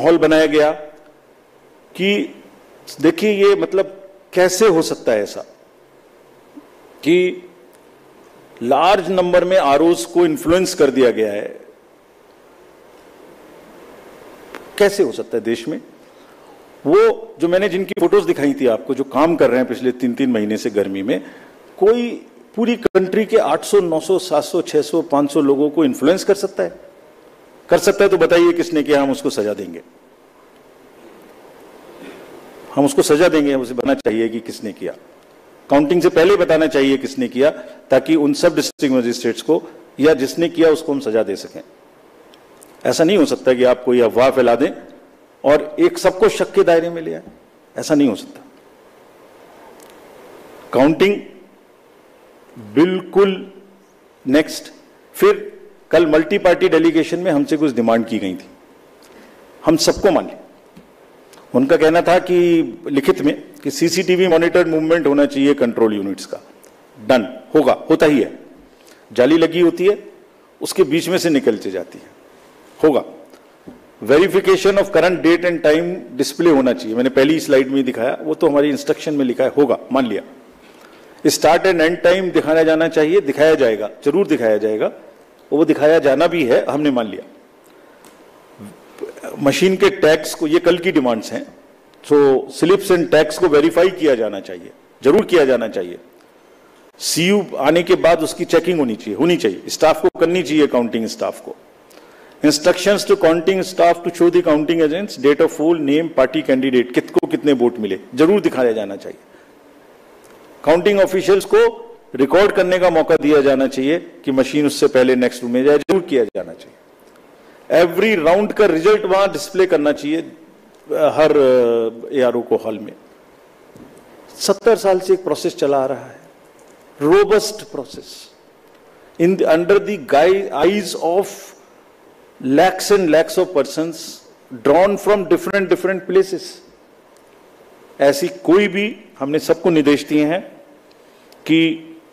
माहौल बनाया गया कि देखिए ये मतलब कैसे हो सकता है ऐसा कि लार्ज नंबर में आरओज को इन्फ्लुएंस कर दिया गया है। कैसे हो सकता है देश में? वो जो मैंने जिनकी फोटोज दिखाई थी आपको, जो काम कर रहे हैं पिछले 3-3 महीने से गर्मी में, कोई पूरी कंट्री के 800, 900, 700, 600, 500 लोगों को इन्फ्लुएंस कर सकता है? कर सकता है तो बताइए किसने किया, हम उसको सजा देंगे। हम उसको सजा देंगे, उसे बताना चाहिए कि किसने किया। काउंटिंग से पहले बताना चाहिए किसने किया, ताकि उन सब डिस्ट्रिक्ट मजिस्ट्रेट्स को या जिसने किया उसको हम सजा दे सकें। ऐसा नहीं हो सकता कि आप कोई अफवाह फैला दें और एक सबको शक के दायरे में ले आए। ऐसा नहीं हो सकता। काउंटिंग बिल्कुल नेक्स्ट। फिर कल मल्टी पार्टी डेलीगेशन में हमसे कुछ डिमांड की गई थी, हम सबको मान लिया। उनका कहना था कि लिखित में कि सीसीटीवी मॉनिटर्ड मूवमेंट होना चाहिए कंट्रोल यूनिट्स का। डन, होगा, होता ही है। जाली लगी होती है, उसके बीच में से निकलती जाती है, होगा। Verification of current date and time display होना चाहिए, मैंने पहली स्लाइड में दिखाया, वो तो हमारी इंस्ट्रक्शन में लिखा है, होगा, मान लिया। स्टार्ट एंड एंड टाइम दिखाया जाना चाहिए, दिखाया जाएगा, जरूर दिखाया जाएगा, वो दिखाया जाना भी है, हमने मान लिया। मशीन के टैग्स को, ये कल की डिमांड्स हैं, तो स्लिप्स एंड टैग्स को वेरीफाई किया जाना चाहिए, जरूर किया जाना चाहिए। सीयू आने के बाद उसकी चेकिंग होनी चाहिए, स्टाफ को करनी चाहिए, काउंटिंग स्टाफ को। Instructions to counting staff to show the counting agents date of poll, name, party candidate, किसको कितने वोट मिले, जरूर दिखाया जाना चाहिए। काउंटिंग ऑफिशियल्स को रिकॉर्ड करने का मौका दिया जाना चाहिए कि मशीन उससे पहले नेक्स्ट रूम में जाए, जरूर किया जाना चाहिए। एवरी राउंड का रिजल्ट वहां डिस्प्ले करना चाहिए हर एआरओ को हॉल में। 70 साल से एक प्रोसेस चला आ रहा है, robust process, in under the eyes of lakhs and lakhs of persons drawn from different places। ऐसी कोई भी, हमने सबको निर्देश दिए हैं कि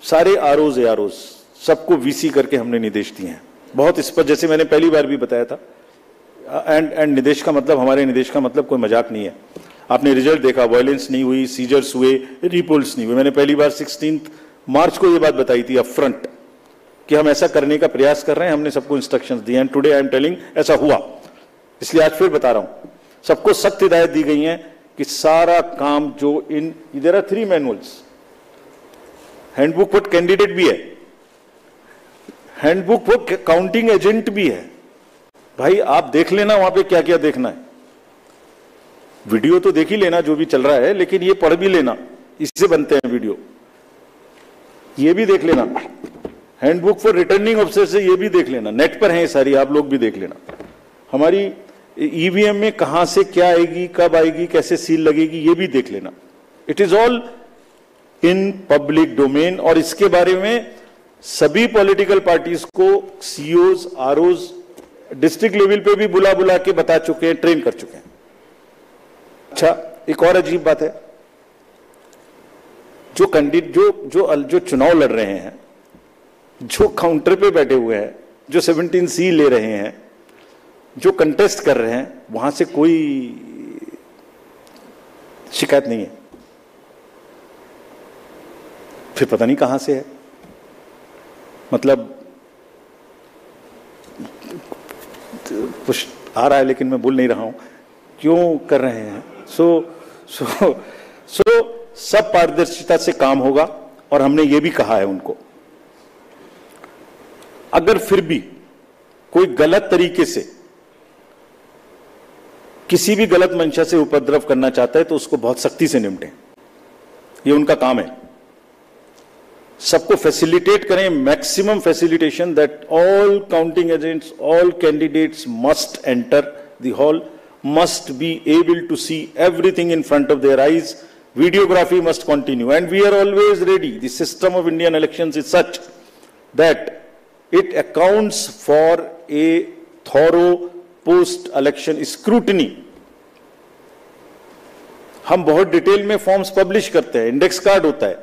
सारे आरओज एआरओज सबको वीसी करके हमने निर्देश दिए हैं, बहुत स्पष्ट, जैसे मैंने पहली बार भी बताया था। एंड निर्देश का मतलब, हमारे निर्देश का मतलब कोई मजाक नहीं है। आपने रिजल्ट देखा, वायलेंस नहीं हुई, सीजर्स हुए, रिपोल्स नहीं हुए। मैंने पहली बार 16 मार्च को ये बात बताई थी अपफ्रंट कि हम ऐसा करने का प्रयास कर रहे हैं, हमने सबको इंस्ट्रक्शंस दिए हैं। टुडे आई एम टेलिंग ऐसा हुआ, इसलिए आज फिर बता रहा हूं, सबको सख्त हिदायत दी गई है कि सारा काम जो there are 3 manuals, handbook for candidate भी है, हैंडबुक फॉर काउंटिंग एजेंट भी है। भाई आप देख लेना वहां पे क्या क्या देखना है, वीडियो तो देख ही लेना जो भी चल रहा है, लेकिन ये पढ़ भी लेना, इससे बनते हैं वीडियो, ये भी देख लेना। हैंडबुक फॉर रिटर्निंग ऑफिसर से ये भी देख लेना, नेट पर है ये सारी, आप लोग भी देख लेना। हमारी ईवीएम में कहां से क्या आएगी, कब आएगी, कैसे सील लगेगी, ये भी देख लेना। It is all in public domain. और इसके बारे में सभी पॉलिटिकल पार्टीज को सीओज, आरओज डिस्ट्रिक्ट लेवल पे भी बुला के बता चुके हैं, ट्रेन कर चुके हैं। अच्छा, एक और अजीब बात है, जो कैंडिडेट जो चुनाव लड़ रहे हैं, जो काउंटर पे बैठे हुए हैं, जो 17C ले रहे हैं, जो कंटेस्ट कर रहे हैं, वहां से कोई शिकायत नहीं है। फिर पता नहीं कहां से है, मतलब कुछ आ रहा है लेकिन मैं बोल नहीं रहा हूं क्यों कर रहे हैं। सो सब पारदर्शिता से काम होगा और हमने ये भी कहा है उनको, अगर फिर भी कोई गलत तरीके से किसी भी गलत मंशा से उपद्रव करना चाहता है तो उसको बहुत सख्ती से निपटें, ये उनका काम है। सबको फैसिलिटेट करें, maximum facilitation, that all counting agents, all candidates must enter the hall, must be able to see everything in front of their eyes. Videography must continue, and we are always ready. The system of Indian elections is such that it accounts for a thorough post-election scrutiny. हम बहुत detail में forms publish करते हैं, index card होता है,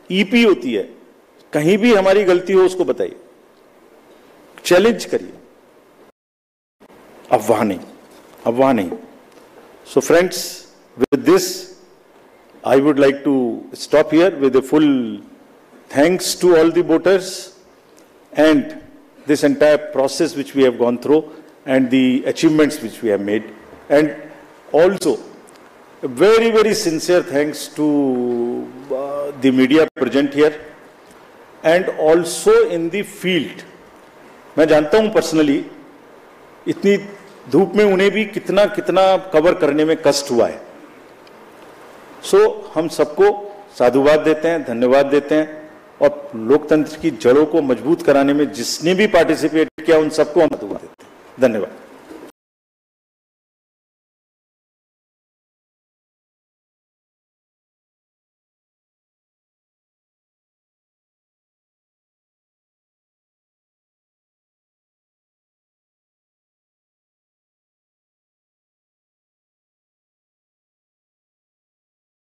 EP होती है, कहीं भी हमारी गलती हो उसको बताइए, चैलेंज करिए, अफवाह नहीं। अब वहां नहीं. So friends, with this, I would like to stop here with a full thanks to all the voters and this entire process which we have gone through and the achievements which we have made, and also a very, very sincere thanks to the media present here and also in the field. मैं जानता हूं personally इतनी धूप में उन्हें भी कितना कितना कवर करने में कष्ट हुआ है. सो हम सबको साधुवाद देते हैं, धन्यवाद देते हैं, और लोकतंत्र की जड़ों को मजबूत कराने में जिसने भी पार्टिसिपेट किया उन सबको हम साधुवाद देते हैं. धन्यवाद.